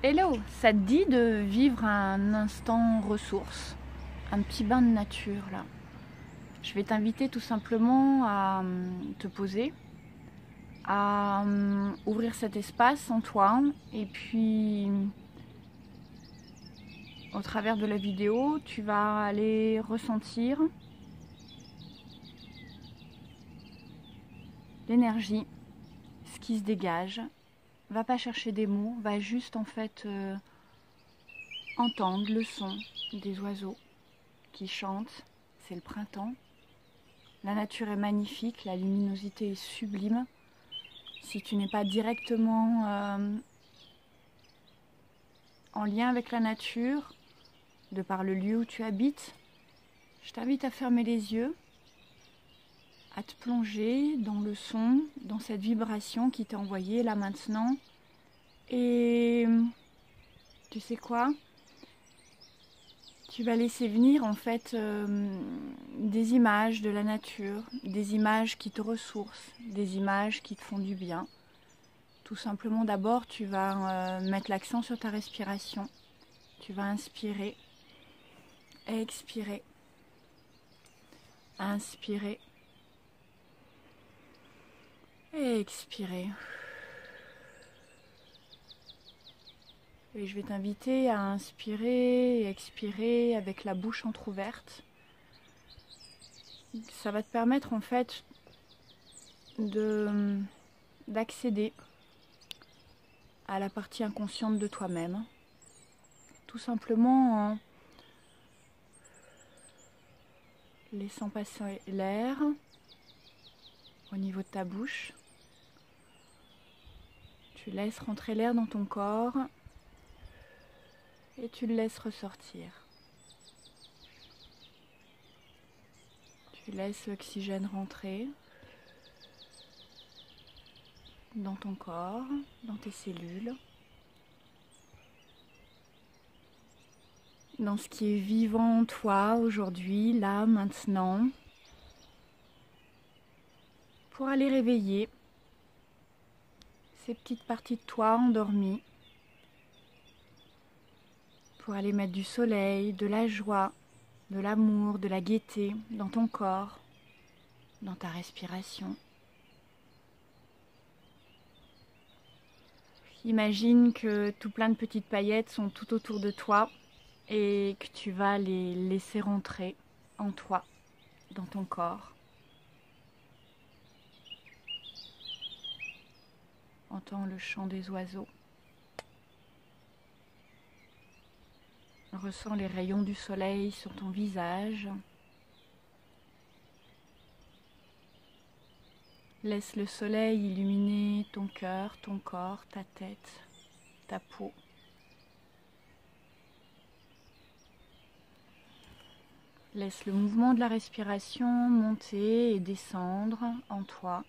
Hello, ça te dit de vivre un instant ressource, un petit bain de nature là? Je vais t'inviter tout simplement à te poser, à ouvrir cet espace en toi et puis au travers de la vidéo, tu vas aller ressentir l'énergie, ce qui se dégage. Va pas chercher des mots, va juste en fait entendre le son des oiseaux qui chantent. C'est le printemps. La nature est magnifique, la luminosité est sublime. Si tu n'es pas directement en lien avec la nature, de par le lieu où tu habites, je t'invite à fermer les yeux, à te plonger dans le son, dans cette vibration qui t'est envoyée là maintenant. Et tu sais quoi ? Tu vas laisser venir en fait des images de la nature, des images qui te ressourcent, des images qui te font du bien. Tout simplement d'abord tu vas mettre l'accent sur ta respiration. Tu vas inspirer, expirer, inspirer, expirer. Et je vais t'inviter à inspirer et expirer avec la bouche entrouverte. Ça va te permettre en fait d'accéder à la partie inconsciente de toi-même. Tout simplement en laissant passer l'air au niveau de ta bouche. Tu laisses rentrer l'air dans ton corps et tu le laisses ressortir. Tu laisses l'oxygène rentrer dans ton corps, dans tes cellules, dans ce qui est vivant en toi aujourd'hui, là, maintenant, pour aller réveiller ces petites parties de toi endormies, pour aller mettre du soleil, de la joie, de l'amour, de la gaieté dans ton corps, dans ta respiration. Imagine que tout plein de petites paillettes sont tout autour de toi et que tu vas les laisser rentrer en toi, dans ton corps. Entends le chant des oiseaux. Ressens les rayons du soleil sur ton visage. Laisse le soleil illuminer ton cœur, ton corps, ta tête, ta peau. Laisse le mouvement de la respiration monter et descendre en toi,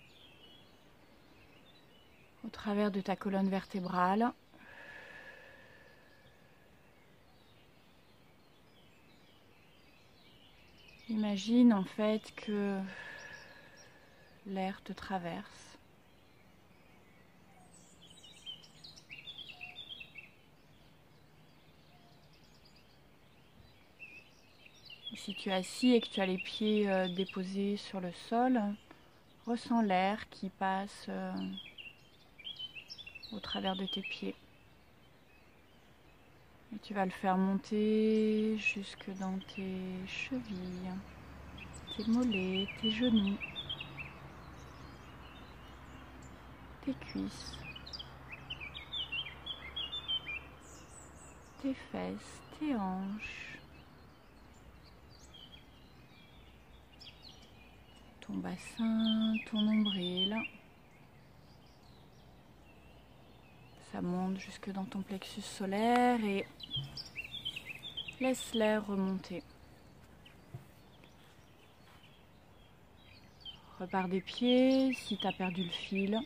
au travers de ta colonne vertébrale. Imagine en fait que l'air te traverse. Si tu es assis et que tu as les pieds déposés sur le sol, ressens l'air qui passe au travers de tes pieds. Et tu vas le faire monter jusque dans tes chevilles, tes mollets, tes genoux, tes cuisses, tes fesses, tes hanches, ton bassin, ton nombril. Ça monte jusque dans ton plexus solaire et laisse l'air remonter. Repars des pieds si tu as perdu le fil.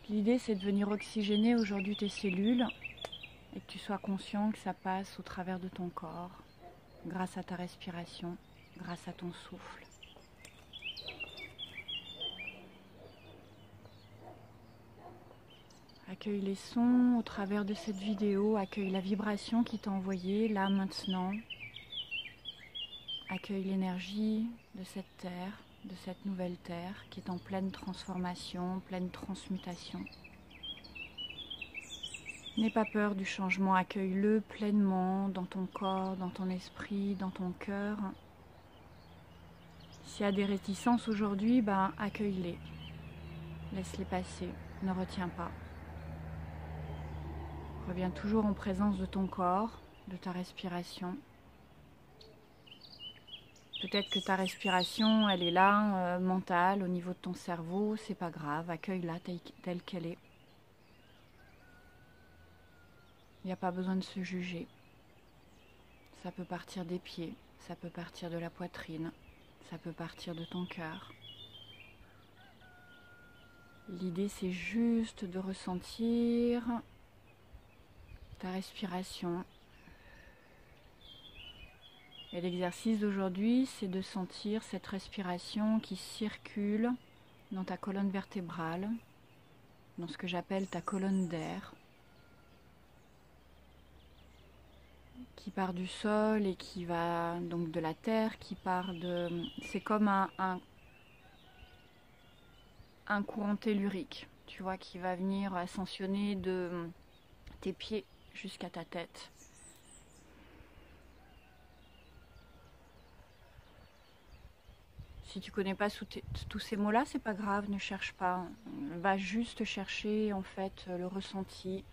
L'idée c'est de venir oxygéner aujourd'hui tes cellules et que tu sois conscient que ça passe au travers de ton corps, grâce à ta respiration, grâce à ton souffle. Accueille les sons au travers de cette vidéo, accueille la vibration qui t'a envoyée là maintenant. Accueille l'énergie de cette terre, de cette nouvelle terre qui est en pleine transformation, pleine transmutation. N'aie pas peur du changement, accueille-le pleinement dans ton corps, dans ton esprit, dans ton cœur. S'il y a des réticences aujourd'hui, accueille-les. Laisse-les passer, ne retiens pas. Reviens toujours en présence de ton corps, de ta respiration. Peut-être que ta respiration, elle est là, mentale, au niveau de ton cerveau, c'est pas grave, accueille-la telle qu'elle est. Il n'y a pas besoin de se juger. Ça peut partir des pieds, ça peut partir de la poitrine, ça peut partir de ton cœur. L'idée, c'est juste de ressentir ta respiration. Et l'exercice d'aujourd'hui, c'est de sentir cette respiration qui circule dans ta colonne vertébrale, dans ce que j'appelle ta colonne d'air, qui part du sol et qui va donc de la terre, qui part de... C'est comme un courant tellurique, tu vois, qui va venir ascensionner de tes pieds jusqu'à ta tête. Si tu connais pas tous ces mots-là, c'est pas grave, ne cherche pas. Va juste chercher en fait le ressenti,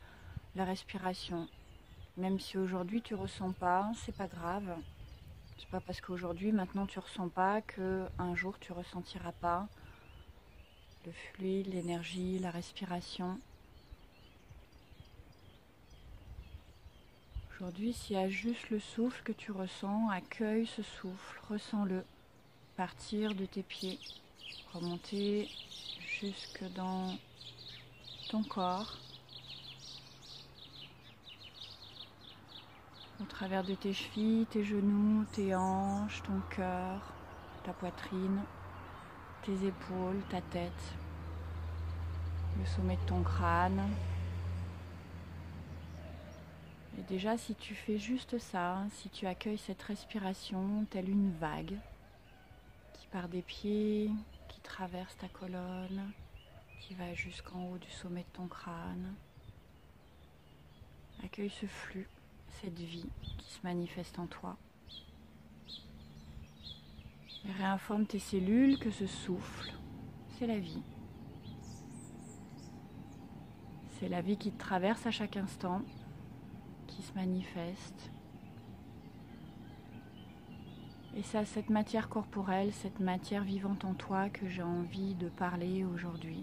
la respiration. Même si aujourd'hui tu ressens pas, c'est pas grave. C'est pas parce qu'aujourd'hui, maintenant tu ressens pas que un jour tu ressentiras pas le fluide, l'énergie, la respiration. Aujourd'hui, s'il y a juste le souffle que tu ressens, accueille ce souffle, ressens-le. Partir de tes pieds, remonter jusque dans ton corps, au travers de tes chevilles, tes genoux, tes hanches, ton cœur, ta poitrine, tes épaules, ta tête, le sommet de ton crâne. Et déjà, si tu fais juste ça, si tu accueilles cette respiration telle une vague, par des pieds qui traversent ta colonne, qui va jusqu'en haut du sommet de ton crâne. Accueille ce flux, cette vie qui se manifeste en toi. Et réinforme tes cellules que ce souffle, c'est la vie. C'est la vie qui te traverse à chaque instant, qui se manifeste. Et c'est à cette matière corporelle, cette matière vivante en toi que j'ai envie de parler aujourd'hui.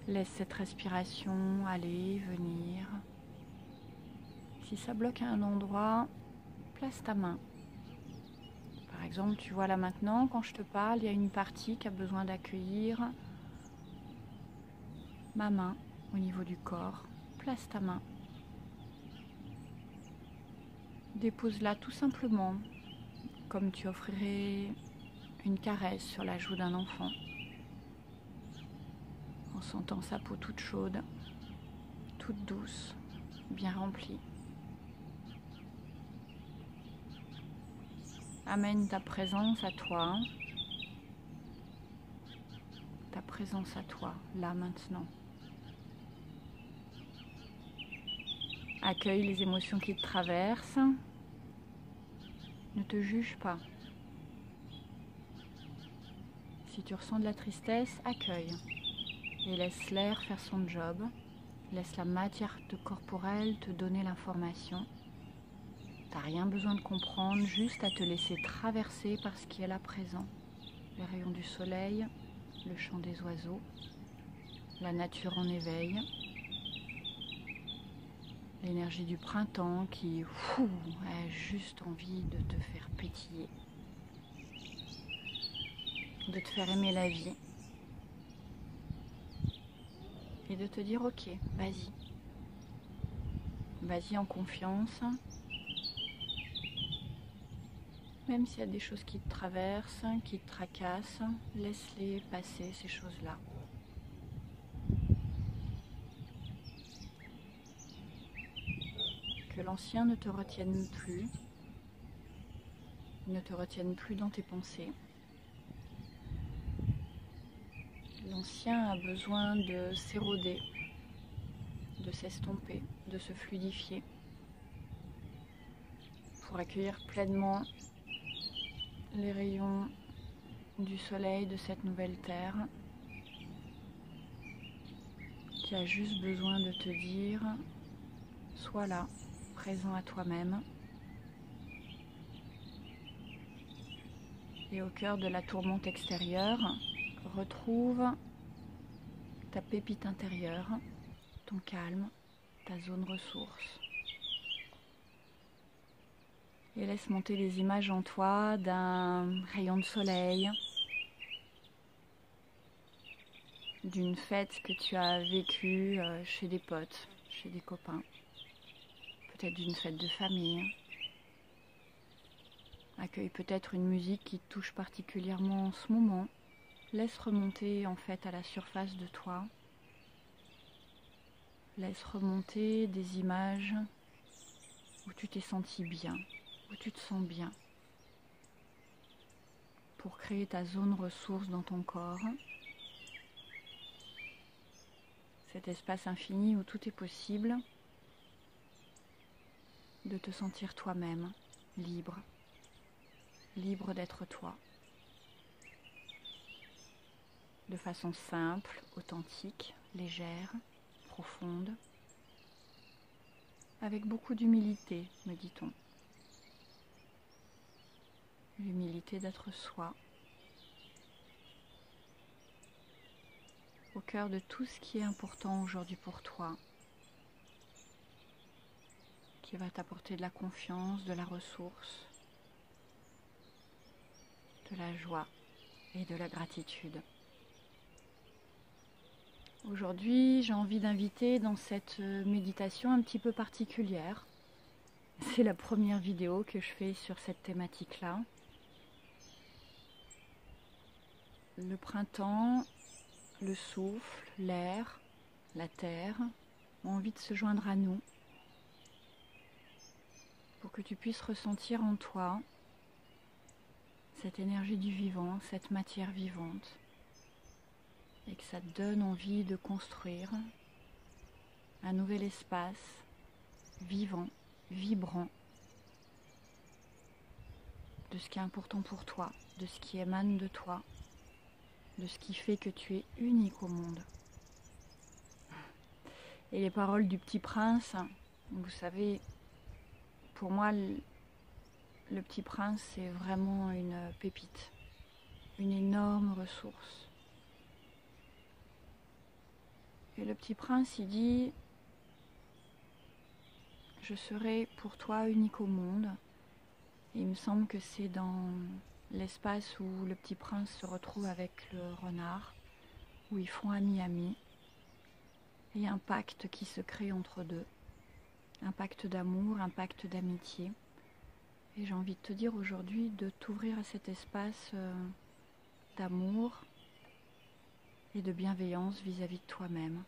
Laisse cette respiration aller, venir. Si ça bloque à un endroit, place ta main. Par exemple, tu vois là maintenant, quand je te parle, il y a une partie qui a besoin d'accueillir ma main. Au niveau du corps, place ta main. Dépose-la tout simplement, comme tu offrirais une caresse sur la joue d'un enfant, en sentant sa peau toute chaude, toute douce, bien remplie. Amène ta présence à toi, là maintenant. Accueille les émotions qui te traversent. Ne te juge pas. Si tu ressens de la tristesse, accueille. Et laisse l'air faire son job. Laisse la matière corporelle te donner l'information. Tu n'as rien besoin de comprendre, juste à te laisser traverser par ce qui est là présent. Les rayons du soleil, le chant des oiseaux, la nature en éveil. L'énergie du printemps qui a juste envie de te faire pétiller, de te faire aimer la vie et de te dire ok, vas-y. Vas-y en confiance. Même s'il y a des choses qui te traversent, qui te tracassent, laisse-les passer, ces choses-là. Que l'ancien ne te retienne plus, ne te retienne plus dans tes pensées. L'ancien a besoin de s'éroder, de s'estomper, de se fluidifier pour accueillir pleinement les rayons du soleil de cette nouvelle terre qui a juste besoin de te dire sois là, présent à toi-même. Et au cœur de la tourmente extérieure, retrouve ta pépite intérieure, ton calme, ta zone ressource. Et laisse monter les images en toi d'un rayon de soleil, d'une fête que tu as vécue chez des potes, chez des copains, peut-être d'une fête de famille. Accueille peut-être une musique qui te touche particulièrement en ce moment. Laisse remonter en fait à la surface de toi. Laisse remonter des images où tu t'es senti bien, où tu te sens bien. Pour créer ta zone ressource dans ton corps. Cet espace infini où tout est possible. De te sentir toi-même, libre. Libre d'être toi. De façon simple, authentique, légère, profonde. Avec beaucoup d'humilité, me dit-on. L'humilité d'être soi. Au cœur de tout ce qui est important aujourd'hui pour toi. Qui va t'apporter de la confiance, de la ressource, de la joie et de la gratitude. Aujourd'hui, j'ai envie d'inviter dans cette méditation un petit peu particulière. C'est la première vidéo que je fais sur cette thématique-là. Le printemps, le souffle, l'air, la terre ont envie de se joindre à nous pour que tu puisses ressentir en toi cette énergie du vivant, cette matière vivante. Et que ça te donne envie de construire un nouvel espace vivant, vibrant, de ce qui est important pour toi, de ce qui émane de toi, de ce qui fait que tu es unique au monde. Et les paroles du Petit Prince, vous savez, pour moi, le Petit Prince, c'est vraiment une pépite, une énorme ressource. Et le Petit Prince, il dit « Je serai pour toi unique au monde ». Et il me semble que c'est dans l'espace où le Petit Prince se retrouve avec le renard, où ils font ami-ami. Et il y a un pacte qui se crée entre deux, un pacte d'amour, un pacte d'amitié. Et j'ai envie de te dire aujourd'hui de t'ouvrir à cet espace d'amour et de bienveillance vis-à-vis de toi-même.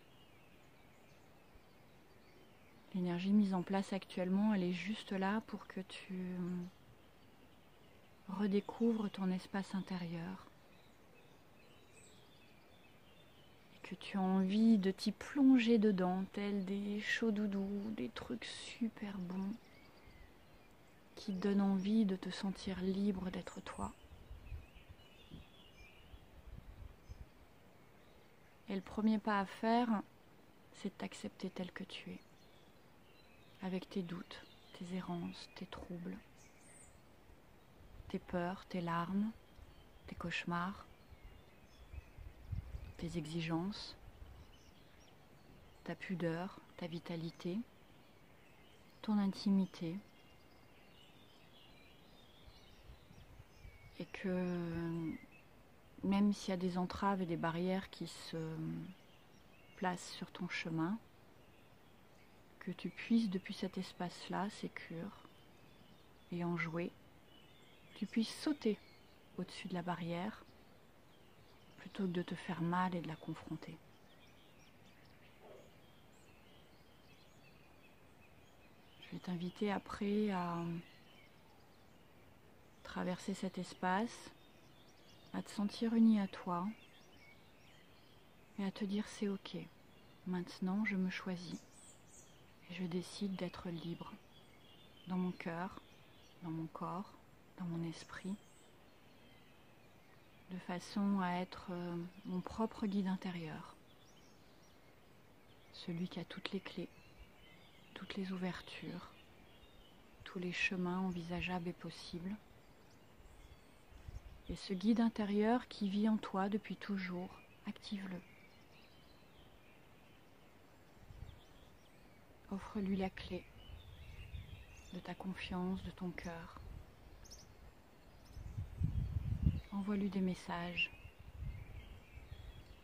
L'énergie mise en place actuellement, elle est juste là pour que tu redécouvres ton espace intérieur. Et que tu as envie de t'y plonger dedans, tels des chauds doudous, des trucs super bons, qui te donnent envie de te sentir libre d'être toi. Et le premier pas à faire, c'est de t'accepter tel que tu es. Avec tes doutes, tes errances, tes troubles, tes peurs, tes larmes, tes cauchemars, tes exigences, ta pudeur, ta vitalité, ton intimité. Et que même s'il y a des entraves et des barrières qui se placent sur ton chemin, que tu puisses depuis cet espace-là, sécure, et en jouer tu puisses sauter au-dessus de la barrière plutôt que de te faire mal et de la confronter. Je vais t'inviter après à traverser cet espace, à te sentir uni à toi et à te dire c'est ok. Maintenant je me choisis et je décide d'être libre dans mon cœur, dans mon corps, dans mon esprit, de façon à être mon propre guide intérieur, celui qui a toutes les clés, toutes les ouvertures, tous les chemins envisageables et possibles. Et ce guide intérieur qui vit en toi depuis toujours, active-le. Offre-lui la clé de ta confiance, de ton cœur. Envoie-lui des messages.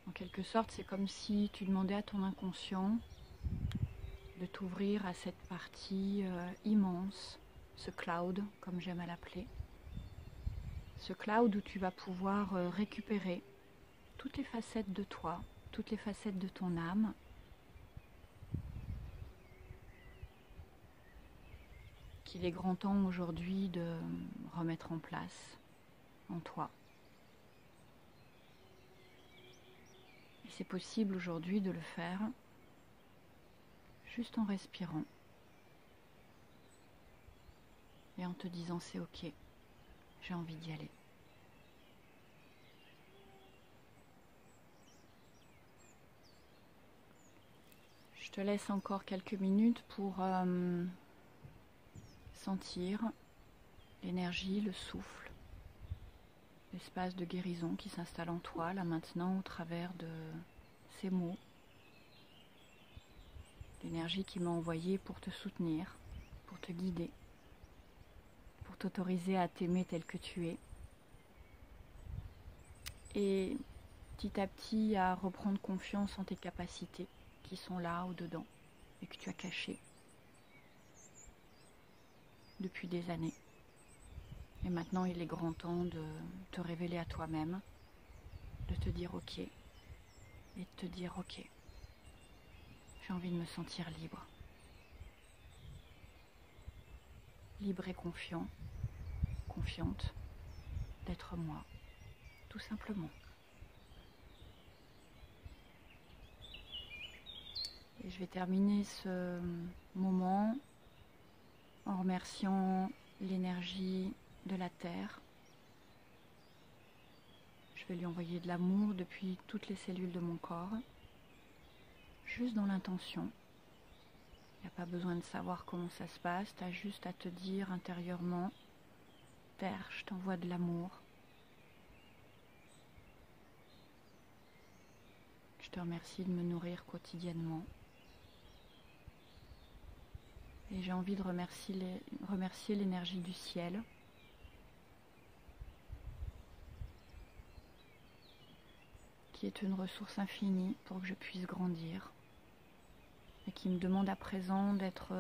En quelque sorte, c'est comme si tu demandais à ton inconscient de t'ouvrir à cette partie immense, ce cloud, comme j'aime à l'appeler. Ce cloud où tu vas pouvoir récupérer toutes les facettes de toi, toutes les facettes de ton âme, qu'il est grand temps aujourd'hui de remettre en place en toi. Et c'est possible aujourd'hui de le faire juste en respirant et en te disant c'est ok, j'ai envie d'y aller. Je te laisse encore quelques minutes pour sentir l'énergie, le souffle, l'espace de guérison qui s'installe en toi, là maintenant, au travers de ces mots. L'énergie qui m'a envoyée pour te soutenir, pour te guider, pour t'autoriser à t'aimer tel que tu es. Et petit à petit à reprendre confiance en tes capacités qui sont là, au-dedans, et que tu as cachées depuis des années. Et maintenant, il est grand temps de te révéler à toi-même, de te dire ok, et de te dire ok, j'ai envie de me sentir libre. Libre et confiant, confiante d'être moi, tout simplement. Et je vais terminer ce moment en remerciant l'énergie de la Terre. Je vais lui envoyer de l'amour depuis toutes les cellules de mon corps, juste dans l'intention. Il n'y a pas besoin de savoir comment ça se passe, tu as juste à te dire intérieurement, Terre, je t'envoie de l'amour. Je te remercie de me nourrir quotidiennement. Et j'ai envie de remercier l'énergie du ciel qui est une ressource infinie pour que je puisse grandir et qui me demande à présent d'être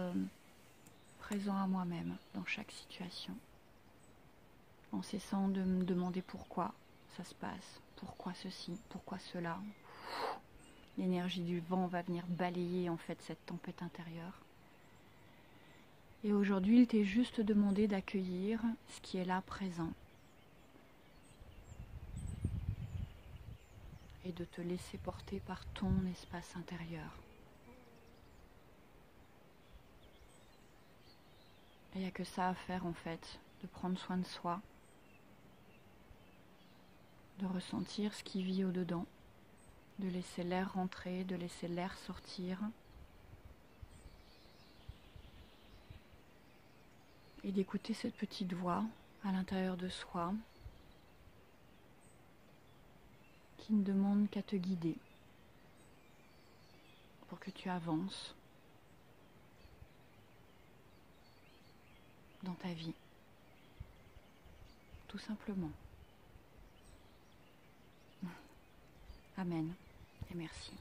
présent à moi-même dans chaque situation, en cessant de me demander pourquoi ça se passe, pourquoi ceci, pourquoi cela. L'énergie du vent va venir balayer en fait cette tempête intérieure. Et aujourd'hui, il t'est juste demandé d'accueillir ce qui est là présent et de te laisser porter par ton espace intérieur. Il n'y a que ça à faire en fait, de prendre soin de soi, de ressentir ce qui vit au-dedans, de laisser l'air rentrer, de laisser l'air sortir. Et d'écouter cette petite voix à l'intérieur de soi qui ne demande qu'à te guider pour que tu avances dans ta vie, tout simplement. Amen et merci.